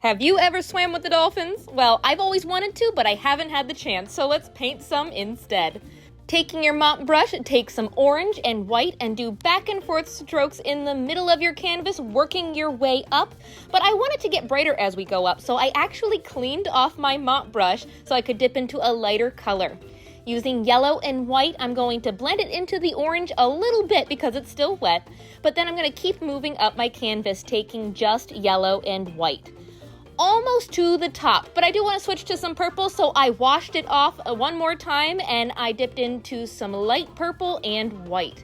Have you ever swam with the dolphins? Well, I've always wanted to, but I haven't had the chance, so let's paint some instead. Taking your mop brush, take some orange and white and do back and forth strokes in the middle of your canvas, working your way up. But I want it to get brighter as we go up, so I actually cleaned off my mop brush so I could dip into a lighter color. Using yellow and white, I'm going to blend it into the orange a little bit because it's still wet, but then I'm going to keep moving up my canvas, taking just yellow and white. Almost to the top, but I do want to switch to some purple, so I washed it off one more time and I dipped into some light purple and white.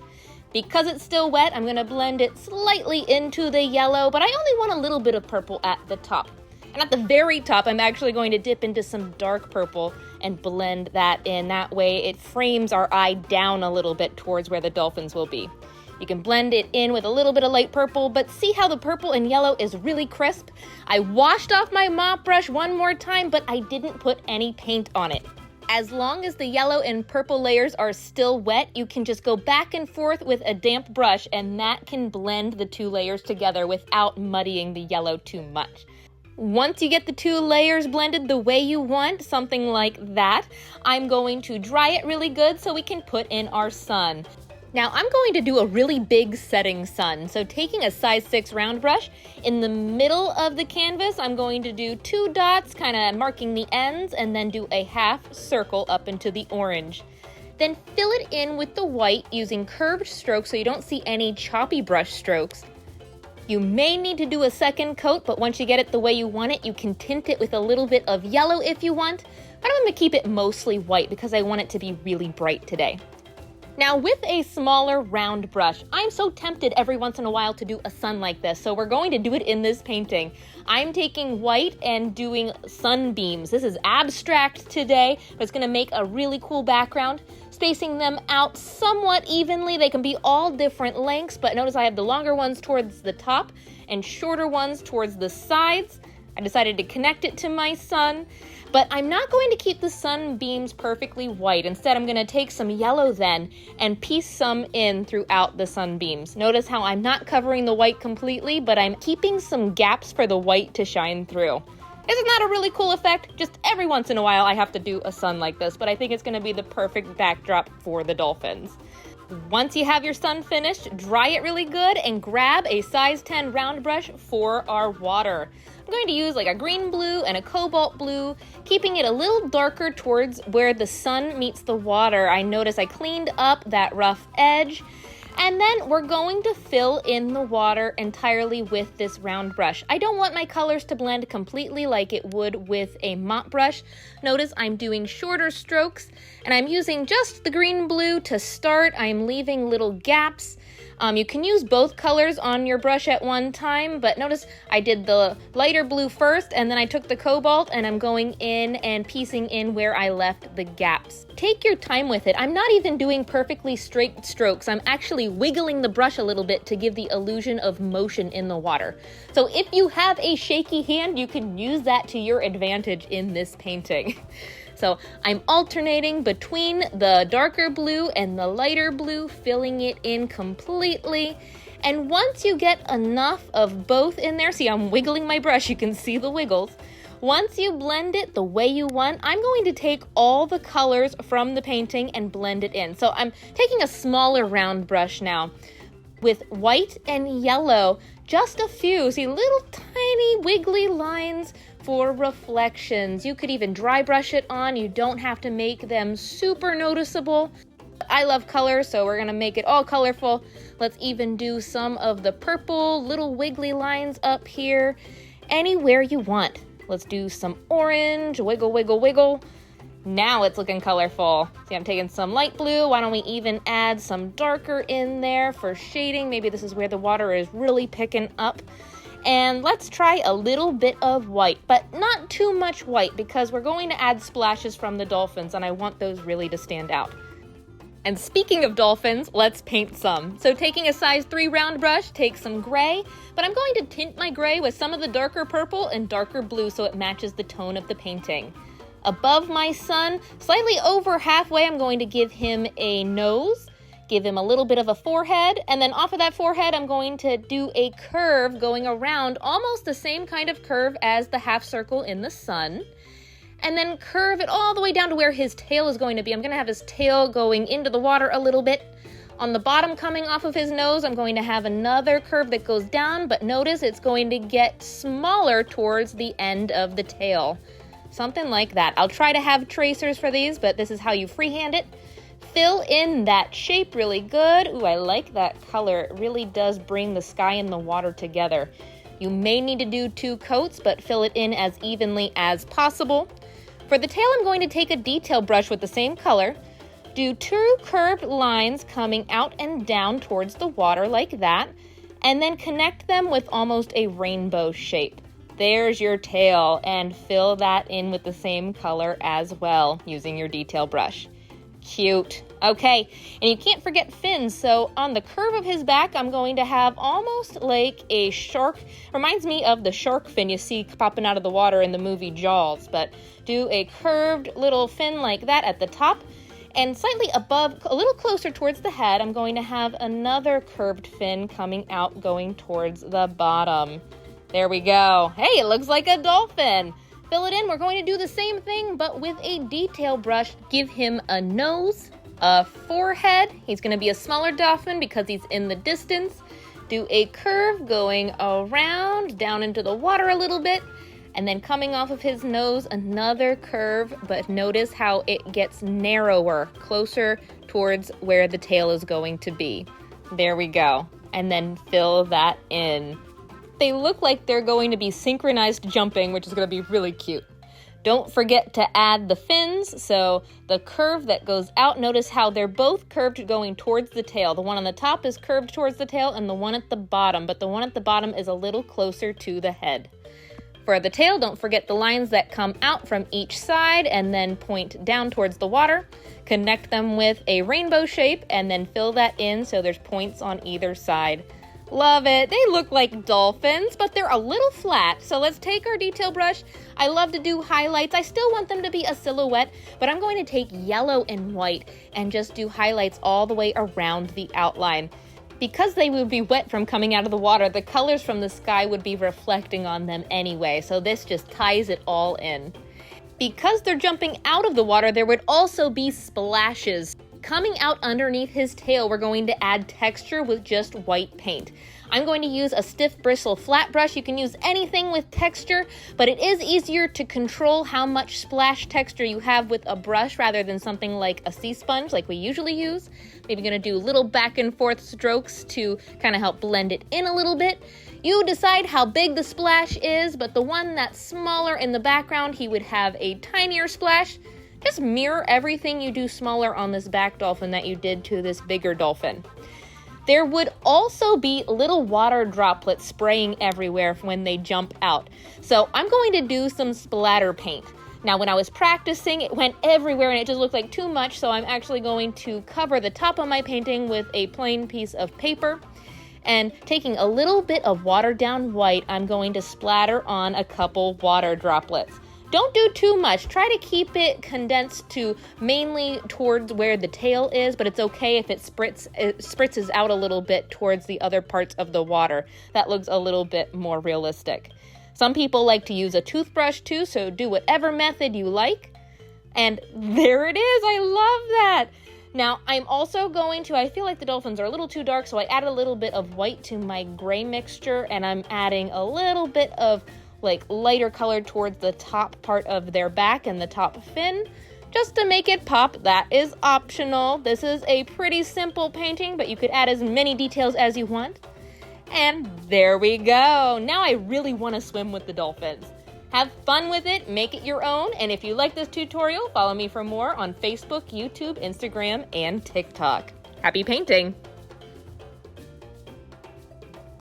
Because it's still wet, I'm going to blend it slightly into the yellow, but I only want a little bit of purple at the top. And at the very top, I'm actually going to dip into some dark purple and blend that in. That way it frames our eye down a little bit towards where the dolphins will be. You can blend it in with a little bit of light purple, but see how the purple and yellow is really crisp? I washed off my mop brush one more time, but I didn't put any paint on it. As long as the yellow and purple layers are still wet, you can just go back and forth with a damp brush, and that can blend the two layers together without muddying the yellow too much. Once you get the two layers blended the way you want, something like that, I'm going to dry it really good so we can put in our sun. Now I'm going to do a really big setting sun, so taking a size 6 round brush, in the middle of the canvas I'm going to do 2 dots, kind of marking the ends, and then do a half circle up into the orange. Then fill it in with the white using curved strokes so you don't see any choppy brush strokes. You may need to do a second coat, but once you get it the way you want it, you can tint it with a little bit of yellow if you want, but I'm going to keep it mostly white because I want it to be really bright today. Now with a smaller round brush, I'm so tempted every once in a while to do a sun like this, so we're going to do it in this painting. I'm taking white and doing sunbeams. This is abstract today, but it's going to make a really cool background. Spacing them out somewhat evenly. They can be all different lengths, but notice I have the longer ones towards the top and shorter ones towards the sides. I decided to connect it to my sun, but I'm not going to keep the sunbeams perfectly white. Instead, I'm going to take some yellow then and piece some in throughout the sunbeams. Notice how I'm not covering the white completely, but I'm keeping some gaps for the white to shine through. Isn't that a really cool effect? Just every once in a while I have to do a sun like this, but I think it's going to be the perfect backdrop for the dolphins. Once you have your sun finished, dry it really good and grab a size 10 round brush for our water. I'm going to use like a green blue and a cobalt blue, keeping it a little darker towards where the sun meets the water. I notice I cleaned up that rough edge. And then we're going to fill in the water entirely with this round brush. I don't want my colors to blend completely like it would with a mop brush. Notice I'm doing shorter strokes and I'm using just the green blue to start. I'm leaving little gaps. You can use both colors on your brush at one time, but notice I did the lighter blue first and then I took the cobalt and I'm going in and piecing in where I left the gaps. Take your time with it. I'm not even doing perfectly straight strokes. I'm actually wiggling the brush a little bit to give the illusion of motion in the water. So if you have a shaky hand, you can use that to your advantage in this painting. So I'm alternating between the darker blue and the lighter blue, filling it in completely. And once you get enough of both in there, see I'm wiggling my brush, you can see the wiggles. Once you blend it the way you want, I'm going to take all the colors from the painting and blend it in. So I'm taking a smaller round brush now with white and yellow, just a few, see little tiny wiggly lines for reflections. You could even dry brush it on. You don't have to make them super noticeable. I love color, so we're gonna make it all colorful. Let's even do some of the purple little wiggly lines up here, anywhere you want. Let's do some orange, wiggle, wiggle, wiggle. Now it's looking colorful. See, I'm taking some light blue. Why don't we even add some darker in there for shading? Maybe this is where the water is really picking up. And let's try a little bit of white, but not too much white because we're going to add splashes from the dolphins and I want those really to stand out. And speaking of dolphins, let's paint some. So taking a size 3 round brush, take some gray, but I'm going to tint my gray with some of the darker purple and darker blue so it matches the tone of the painting. Above my sun, slightly over halfway, I'm going to give him a nose. Give him a little bit of a forehead, and then off of that forehead, I'm going to do a curve going around, almost the same kind of curve as the half circle in the sun. And then curve it all the way down to where his tail is going to be. I'm going to have his tail going into the water a little bit. On the bottom coming off of his nose, I'm going to have another curve that goes down, but notice it's going to get smaller towards the end of the tail. Something like that. I'll try to have tracers for these, but this is how you freehand it. Fill in that shape really good. Ooh, I like that color. It really does bring the sky and the water together. You may need to do 2 coats, but fill it in as evenly as possible. For the tail, I'm going to take a detail brush with the same color. Do 2 curved lines coming out and down towards the water like that, and then connect them with almost a rainbow shape. There's your tail, and fill that in with the same color as well using your detail brush. Cute. Okay, and you can't forget fins, so on the curve of his back, I'm going to have almost like a shark. Reminds me of the shark fin you see popping out of the water in the movie Jaws, but do a curved little fin like that at the top. And slightly above, a little closer towards the head, I'm going to have another curved fin coming out going towards the bottom. There we go. Hey, it looks like a dolphin. Fill it in. We're going to do the same thing, but with a detail brush. Give him a nose, a forehead. He's going to be a smaller dolphin because he's in the distance. Do a curve going around, down into the water a little bit. And then coming off of his nose, another curve, but notice how it gets narrower, closer towards where the tail is going to be. There we go. And then fill that in. They look like they're going to be synchronized jumping, which is going to be really cute. Don't forget to add the fins, so the curve that goes out, notice how they're both curved going towards the tail. The one on the top is curved towards the tail, and the one at the bottom, but the one at the bottom is a little closer to the head. For the tail, don't forget the lines that come out from each side and then point down towards the water. Connect them with a rainbow shape and then fill that in so there's points on either side. Love it. They look like dolphins, but they're a little flat. So let's take our detail brush. I love to do highlights. I still want them to be a silhouette, but I'm going to take yellow and white and just do highlights all the way around the outline. Because they would be wet from coming out of the water, the colors from the sky would be reflecting on them anyway, so this just ties it all in. Because they're jumping out of the water, there would also be splashes. Coming out underneath his tail, we're going to add texture with just white paint. I'm going to use a stiff bristle flat brush. You can use anything with texture, but it is easier to control how much splash texture you have with a brush rather than something like a sea sponge like we usually use. Maybe gonna do little back and forth strokes to kind of help blend it in a little bit. You decide how big the splash is, but the one that's smaller in the background, he would have a tinier splash. Just mirror everything you do smaller on this back dolphin that you did to this bigger dolphin. There would also be little water droplets spraying everywhere when they jump out. So I'm going to do some splatter paint. Now, when I was practicing, it went everywhere and it just looked like too much, so I'm actually going to cover the top of my painting with a plain piece of paper. And taking a little bit of watered down white, I'm going to splatter on a couple water droplets. Don't do too much. Try to keep it condensed to mainly towards where the tail is, but it's okay if it spritzes out a little bit towards the other parts of the water. That looks a little bit more realistic. Some people like to use a toothbrush too, so do whatever method you like. And there it is. I love that. Now, I'm also going to, I feel like the dolphins are a little too dark, so I added a little bit of white to my gray mixture, and I'm adding a little bit of like lighter color towards the top part of their back and the top fin, just to make it pop. That is optional. This is a pretty simple painting, but you could add as many details as you want. And there we go. Now I really want to swim with the dolphins. Have fun with it, make it your own, and if you like this tutorial, follow me for more on Facebook, YouTube, Instagram, and TikTok. Happy painting!